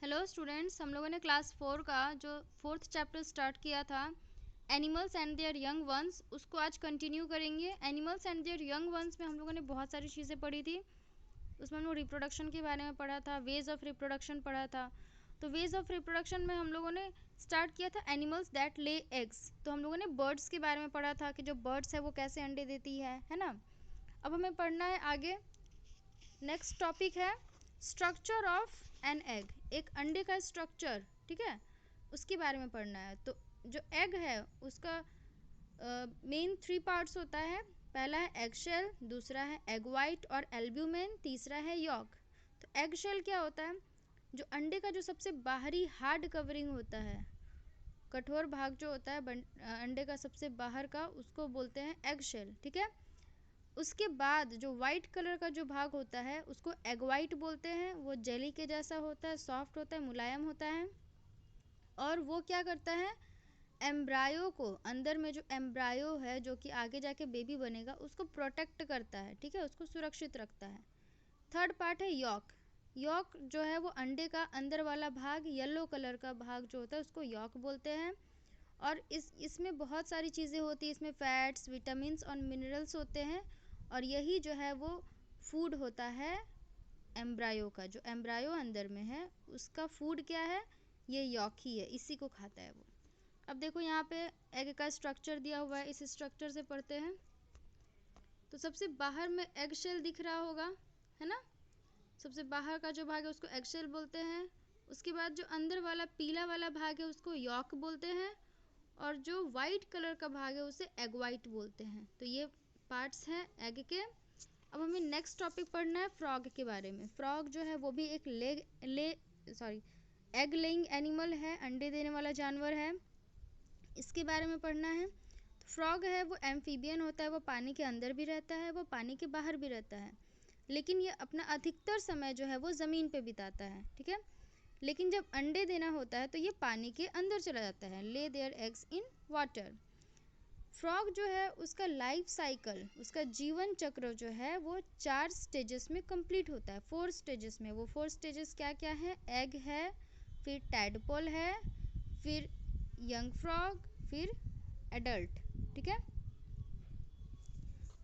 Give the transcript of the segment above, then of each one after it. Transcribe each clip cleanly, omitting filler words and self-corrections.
Hello students, हम लोगों ने क्लास 4 का जो 4th चैप्टर स्टार्ट किया था animals and there young ones, उसको आज कंटिन्यू करेंगे। Animals and there young ones में हम लोगों ने बहुत सारी चीज़ें पढ़ी थी। उसमें हम लोग रिप्रोडक्शन के बारे में पढ़ा था, वेज ऑफ रिप्रोडक्शन पढ़ा था। तो वेज ऑफ रिप्रोडक्शन में हम लोगों ने स्टार्ट किया था एनिमल्स दैट ले एग्स। तो हम लोगों ने बर्ड्स के बारे में पढ़ा था कि जो बर्ड्स है वो कैसे अंडे देती है ना। अब हमें पढ़ना है आगे। नेक्स्ट टॉपिक है स्ट्रक्चर ऑफ एन एग, एक अंडे का स्ट्रक्चर, ठीक है, उसके बारे में पढ़ना है। तो जो एग है उसका मेन 3 पार्ट्स होता है। पहला है एग शेल, दूसरा है एग वाइट और एल्ब्यूमेन, तीसरा है यॉक। तो एग शेल क्या होता है? जो अंडे का जो सबसे बाहरी हार्ड कवरिंग होता है, कठोर भाग जो होता है अंडे का सबसे बाहर का, उसको बोलते हैं एग शेल, ठीक है। उसके बाद जो वाइट कलर का जो भाग होता है उसको एग वाइट बोलते हैं। वो जेली के जैसा होता है, सॉफ्ट होता है, मुलायम होता है। और वो क्या करता है, एम्ब्रायो को, अंदर में जो एम्ब्रायो है जो कि आगे जाके बेबी बनेगा, उसको प्रोटेक्ट करता है, ठीक है, उसको सुरक्षित रखता है। थर्ड पार्ट है यॉक। यॉक जो है वो अंडे का अंदर वाला भाग, येलो कलर का भाग जो होता है उसको यॉक बोलते हैं। और इसमें बहुत सारी चीज़ें होती हैं, इसमें फैट्स, विटामिन्स और मिनरल्स होते हैं। और यही जो है वो फूड होता है एम्ब्रायो का। जो एम्ब्रायो अंदर में है उसका फूड क्या है? ये यॉक ही है, इसी को खाता है वो। अब देखो यहाँ पे एग का स्ट्रक्चर दिया हुआ है, इस स्ट्रक्चर से पढ़ते हैं। तो सबसे बाहर में एग शेल दिख रहा होगा, है ना। सबसे बाहर का जो भाग है उसको एग शेल बोलते हैं। उसके बाद जो अंदर वाला पीला वाला भाग है उसको यॉक बोलते हैं। और जो वाइट कलर का भाग है उसे एग वाइट बोलते हैं। तो ये पार्ट्स हैं एग के। अब हमें नेक्स्ट टॉपिक पढ़ना है फ्रॉग के बारे में। फ्रॉग जो है वो भी एक एग लेइंग एनिमल है, अंडे देने वाला जानवर है। इसके बारे में पढ़ना है। तो फ्रॉग है वो एम्फीबियन होता है, वो पानी के अंदर भी रहता है, वो पानी के बाहर भी रहता है। लेकिन ये अपना अधिकतर समय जो है वो ज़मीन पे बिताता है, ठीक है। लेकिन जब अंडे देना होता है तो ये पानी के अंदर चला जाता है, lay their eggs in water. Frog जो है उसका लाइफ साइकिल, उसका जीवन चक्र जो है वो 4 स्टेजेस में कंप्लीट होता है, 4 स्टेजेस में। वो 4 स्टेजेस क्या क्या है? एग है, फिर टैडपोल है, फिर यंग फ्रॉग, फिर एडल्ट, ठीक है।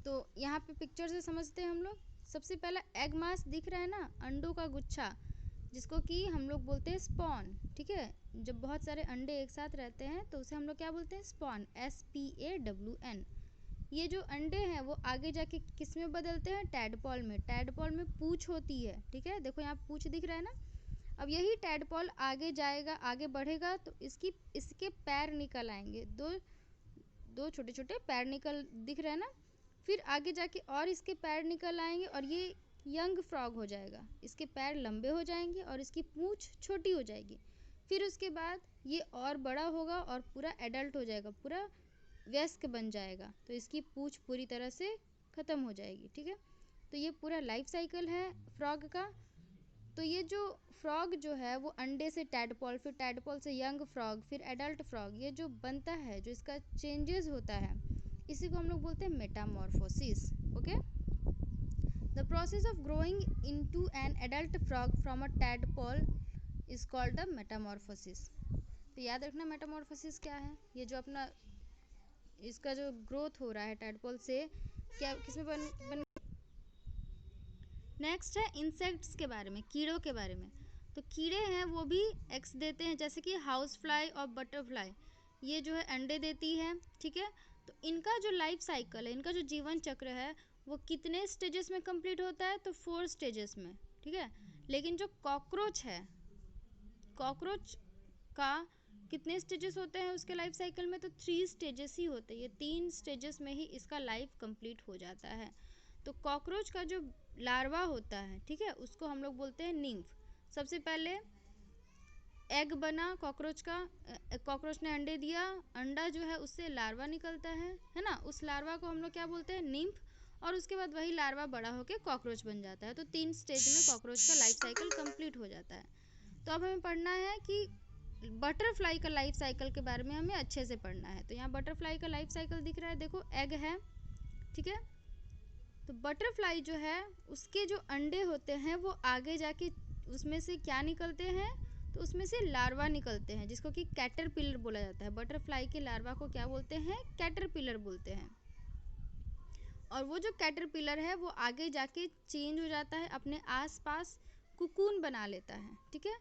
तो यहाँ पे पिक्चर से समझते हैं हम लोग। सबसे पहला एग मास दिख रहा है ना, अंडों का गुच्छा, जिसको कि हम लोग बोलते हैं स्पॉन, ठीक है। जब बहुत सारे अंडे एक साथ रहते हैं तो उसे हम लोग क्या बोलते हैं? Spawn, SPAWN। ये जो अंडे हैं वो आगे जाके किस में बदलते हैं? टैडपॉल में। टैडपॉल में पूंछ होती है, ठीक है, देखो यहाँ पूंछ दिख रहा है ना। अब यही टैडपॉल आगे जाएगा, आगे बढ़ेगा तो इसके पैर निकल आएंगे, दो छोटे छोटे पैर निकल दिख रहे हैं ना। फिर आगे जाके और इसके पैर निकल आएंगे और ये यंग फ्रॉग हो जाएगा। इसके पैर लंबे हो जाएंगे और इसकी पूंछ छोटी हो जाएगी। फिर उसके बाद ये और बड़ा होगा और पूरा एडल्ट हो जाएगा, पूरा वयस्क बन जाएगा। तो इसकी पूंछ पूरी तरह से ख़त्म हो जाएगी, ठीक है। तो ये पूरा लाइफ साइकिल है फ्रॉग का। तो ये जो फ्रॉग जो है वो अंडे से टैडपॉल, फिर टैडपॉल से यंग फ्रॉग, फिर एडल्ट फ्रॉग, ये जो बनता है, जो इसका चेंजेस होता है, इसी को हम लोग बोलते हैं metamorphosis. Okay, the process of growing into an adult frog from a tadpole is called the metamorphosis. तो याद रखना मेटामॉर्फोसिस क्या है। ये जो अपना इसका जो ग्रोथ हो रहा है टैडपॉल से, क्या किसमें बन नेक्स्ट है इंसेक्ट्स के बारे में, कीड़ों के बारे में। तो कीड़े हैं वो भी एग्स देते हैं, जैसे कि हाउस फ्लाई और बटरफ्लाई, ये जो है अंडे देती है, ठीक है। तो इनका जो लाइफ साइकिल है, इनका जो जीवन चक्र है, वो कितने स्टेजेस में कंप्लीट होता है? तो 4 स्टेजेस में, ठीक है। लेकिन जो कॉकरोच है, कॉकरोच का कितने स्टेजेस होते हैं उसके लाइफ साइकिल में? तो 3 स्टेजेस ही होते हैं। ये 3 स्टेजेस में ही इसका लाइफ कंप्लीट हो जाता है। तो कॉकरोच का जो लार्वा होता है, ठीक है, उसको हम लोग बोलते हैं निम्फ। सबसे पहले एग बना कॉकरोच का, कॉकरोच ने अंडे दिया, अंडा जो है उससे लार्वा निकलता है ना। उस लार्वा को हम लोग क्या बोलते हैं? निम्फ। और उसके बाद वही लार्वा बड़ा होकर कॉकरोच बन जाता है। तो 3 स्टेज में कॉकरोच का लाइफ साइकिल कंप्लीट हो जाता है। तो अब हमें पढ़ना है कि बटरफ्लाई का लाइफ साइकिल के बारे में हमें अच्छे से पढ़ना है। तो यहाँ बटरफ्लाई का लाइफ साइकिल दिख रहा है, देखो एग है, ठीक है। तो बटरफ्लाई जो है उसके जो अंडे होते हैं वो आगे जाके उसमें से क्या निकलते हैं? तो उसमें से लार्वा निकलते हैं जिसको कि कैटरपिलर बोला जाता है। बटरफ्लाई के लार्वा को क्या बोलते हैं? कैटरपिलर बोलते हैं। और वो जो कैटरपिलर है वो आगे जाके चेंज हो जाता है, अपने आसपास कुकून बना लेता है, ठीक है।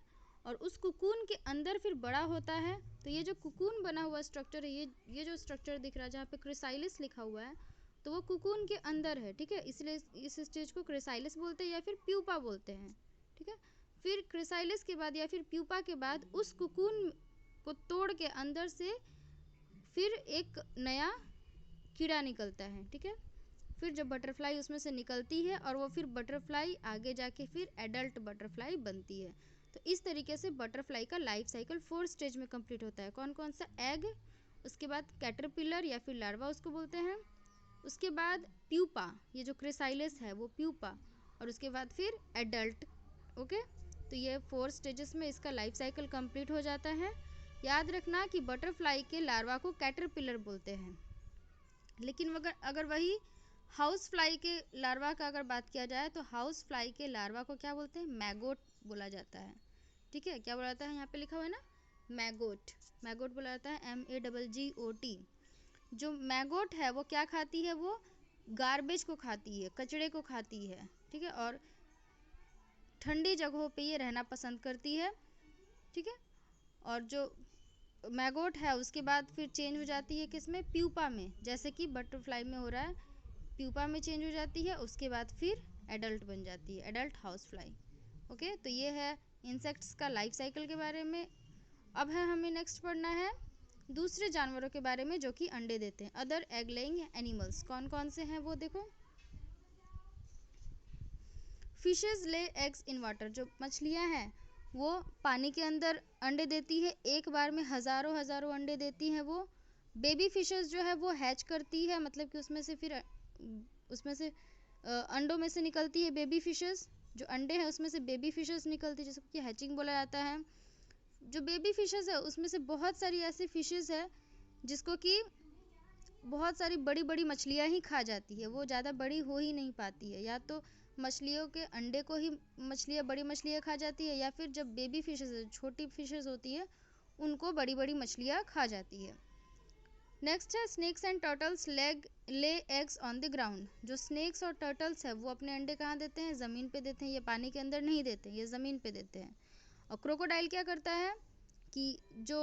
और उस कुकून के अंदर फिर बड़ा होता है। तो ये जो कुकून बना हुआ स्ट्रक्चर है, ये जो स्ट्रक्चर दिख रहा है जहाँ पे क्रिसाइलिस लिखा हुआ है, तो वो कुकून के अंदर है, ठीक है। इसलिए इस स्टेज को क्रिसाइलिस बोलते हैं या फिर प्यूपा बोलते हैं, ठीक है। फिर क्रिसाइलिस के बाद या फिर प्यूपा के बाद उस कुकून को तोड़ के अंदर से फिर एक नया कीड़ा निकलता है, ठीक है। फिर जब बटरफ्लाई उसमें से निकलती है और वो फिर बटरफ्लाई आगे जाके फिर एडल्ट बटरफ्लाई बनती है। तो इस तरीके से बटरफ्लाई का लाइफ साइकिल 4 स्टेज में कंप्लीट होता है। कौन कौन सा? एग, उसके बाद कैटरपिलर या फिर लार्वा उसको बोलते हैं, उसके बाद प्यूपा, ये जो क्रिसाइलिस है वो प्यूपा, और उसके बाद फिर एडल्ट। ओके, तो ये 4 स्टेजेस में इसका लाइफ साइकिल कंप्लीट हो जाता है। याद रखना कि बटरफ्लाई के लार्वा को कैटरपिलर बोलते हैं, लेकिन अगर वही हाउस फ्लाई के लार्वा का अगर बात किया जाए तो हाउस फ्लाई के लार्वा को क्या बोलते हैं? मैगोट बोला जाता है, ठीक है। क्या बोला जाता है? यहाँ पे लिखा हुआ है ना, मैगोट। मैगोट बोला जाता है, MAGGOT। जो मैगोट है वो क्या खाती है? वो गार्बेज को खाती है, कचड़े को खाती है, ठीक है। और ठंडी जगहों पे ये रहना पसंद करती है, ठीक है। और जो मैगोट है उसके बाद फिर चेंज हो जाती है किस में? प्यूपा में, जैसे कि बटरफ्लाई में हो रहा है, प्यूपा में चेंज हो जाती है, उसके बाद फिर एडल्ट बन जाती है, एडल्ट हाउस फ्लाई। ओके, तो ये है इंसेक्ट्स का लाइफ साइकिल के बारे में। अब है हमें नेक्स्ट पढ़ना है दूसरे जानवरों के बारे में जो कि अंडे देते हैं, अदर एग लेइंग एनिमल्स। कौन कौन से हैं वो देखो। Fishes lay eggs in water, जो मछलियां हैं वो पानी के अंदर अंडे देती है, एक बार में हज़ारों हज़ारों अंडे देती हैं वो। बेबी फिशेस जो है वो हैच करती है, मतलब कि उसमें से अंडों में से निकलती है बेबी फिशेस। जो अंडे हैं उसमें से बेबी फिशेस निकलती है, जिसको कि हैचिंग बोला जाता है। जो बेबी फिशेस है उसमें से बहुत सारी ऐसी फिशेस है जिसको कि बहुत सारी बड़ी बड़ी मछलियाँ ही खा जाती है, वो ज़्यादा बड़ी हो ही नहीं पाती है। या तो मछलियों के अंडे को ही बड़ी मछलियाँ खा जाती है, या फिर जब बेबी फिशेस छोटी फिशेस होती है उनको बड़ी बड़ी मछलियाँ खा जाती है। नेक्स्ट है snakes and turtles lay eggs on the ground. जो स्नेक्स और टर्टल्स है वो अपने अंडे कहाँ देते हैं? ज़मीन पे देते हैं, ये पानी के अंदर नहीं देते, ये ज़मीन पे देते हैं। और क्रोकोडाइल क्या करता है कि जो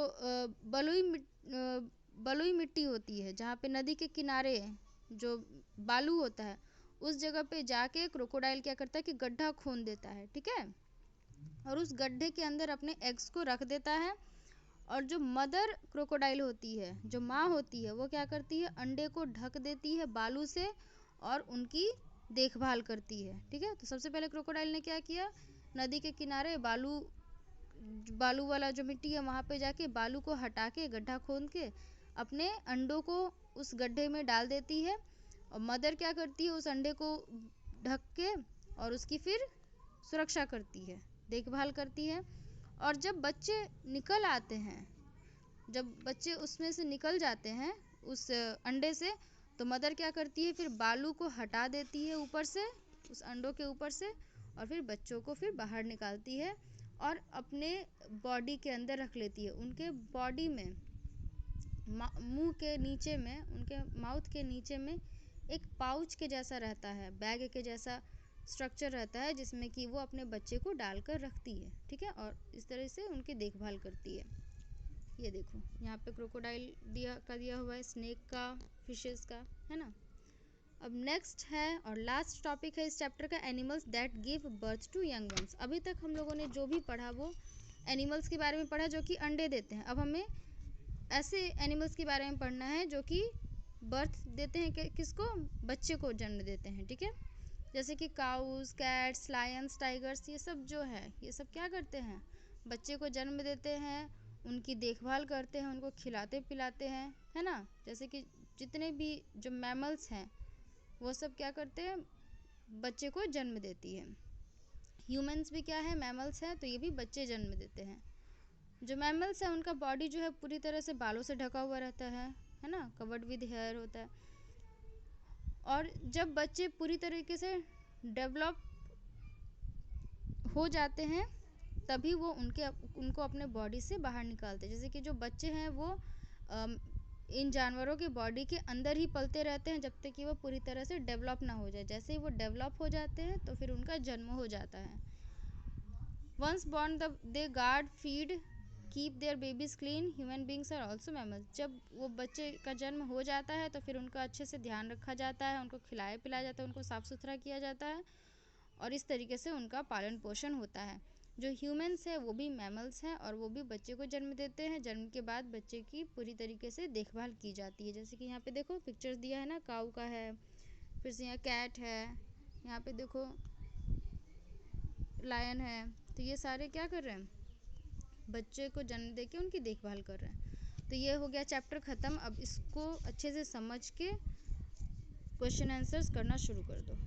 बलुई मिट्टी होती है, जहाँ पे नदी के किनारे जो बालू होता है, उस जगह पे जाके क्रोकोडाइल क्या करता है कि गड्ढा खोद देता है, ठीक है। और उस गड्ढे के अंदर अपने एग्स को रख देता है। और जो मदर क्रोकोडाइल होती है, जो माँ होती है, वो क्या करती है? अंडे को ढक देती है बालू से और उनकी देखभाल करती है, ठीक है। तो सबसे पहले क्रोकोडाइल ने क्या किया? नदी के किनारे बालू वाला जो मिट्टी है वहाँ पे जाके बालू को हटा के गड्ढा खोद के अपने अंडों को उस गड्ढे में डाल देती है। और मदर क्या करती है? उस अंडे को ढक के और उसकी फिर सुरक्षा करती है, देखभाल करती है। और जब बच्चे निकल आते हैं, जब बच्चे उसमें से निकल जाते हैं उस अंडे से, तो मदर क्या करती है? फिर बालू को हटा देती है ऊपर से, उस अंडों के ऊपर से, और फिर बच्चों को फिर बाहर निकालती है और अपने बॉडी के अंदर रख लेती है। उनके बॉडी में मुंह के नीचे में, उनके माउथ के नीचे में एक पाउच के जैसा रहता है, बैग के जैसा स्ट्रक्चर रहता है, जिसमें कि वो अपने बच्चे को डालकर रखती है, ठीक है। और इस तरह से उनकी देखभाल करती है। ये देखो यहाँ पे क्रोकोडाइल दिया हुआ है, स्नेक का, फिशेस का, है ना। अब नेक्स्ट है और लास्ट टॉपिक है इस चैप्टर का, animals that give birth to young ones. अभी तक हम लोगों ने जो भी पढ़ा वो एनिमल्स के बारे में पढ़ा जो कि अंडे देते हैं। अब हमें ऐसे एनिमल्स के बारे में पढ़ना है जो कि बर्थ देते हैं, किसको? बच्चे को जन्म देते हैं, ठीक है। जैसे कि काउस, कैट्स, लायंस, टाइगर्स, ये सब जो है ये सब क्या करते हैं? बच्चे को जन्म देते हैं, उनकी देखभाल करते हैं, उनको खिलाते पिलाते हैं, है ना। जैसे कि जितने भी जो मैमल्स हैं वो सब क्या करते हैं? बच्चे को जन्म देती है। ह्यूमंस भी क्या है? मैमल्स हैं, तो ये भी बच्चे जन्म देते हैं। जो मैमल्स हैं उनका बॉडी जो है पूरी तरह से बालों से ढका हुआ रहता है ना, कवर्ड विद हेयर होता है। और जब बच्चे पूरी तरीके से डेवलप हो जाते हैं तभी वो उनको अपने बॉडी से बाहर निकालते हैं। जैसे कि जो बच्चे हैं वो इन जानवरों के बॉडी के अंदर ही पलते रहते हैं जब तक कि वो पूरी तरह से डेवलप ना हो जाए। जैसे ही वो डेवलप हो जाते हैं तो फिर उनका जन्म हो जाता है। Once born they guard feed keep their babies clean. Human beings are also mammals. जब वो बच्चे का जन्म हो जाता है तो फिर उनका अच्छे से ध्यान रखा जाता है, उनको खिलाया पिलाया जाता है, उनको साफ़ सुथरा किया जाता है और इस तरीके से उनका पालन पोषण होता है। जो ह्यूमंस है वो भी मैमल्स हैं और वो भी बच्चे को जन्म देते हैं। जन्म के बाद बच्चे की पूरी तरीके से देखभाल की जाती है। जैसे कि यहाँ पे देखो पिक्चर्स दिया है ना, काऊ का है, फिर से यहाँ कैट है, यहाँ पे देखो लायन है। तो ये सारे क्या कर रहे हैं, बच्चे को जन्म दे के उनकी देखभाल कर रहे हैं। तो ये हो गया चैप्टर ख़त्म। अब इसको अच्छे से समझ के क्वेश्चन आंसर्स करना शुरू कर दो।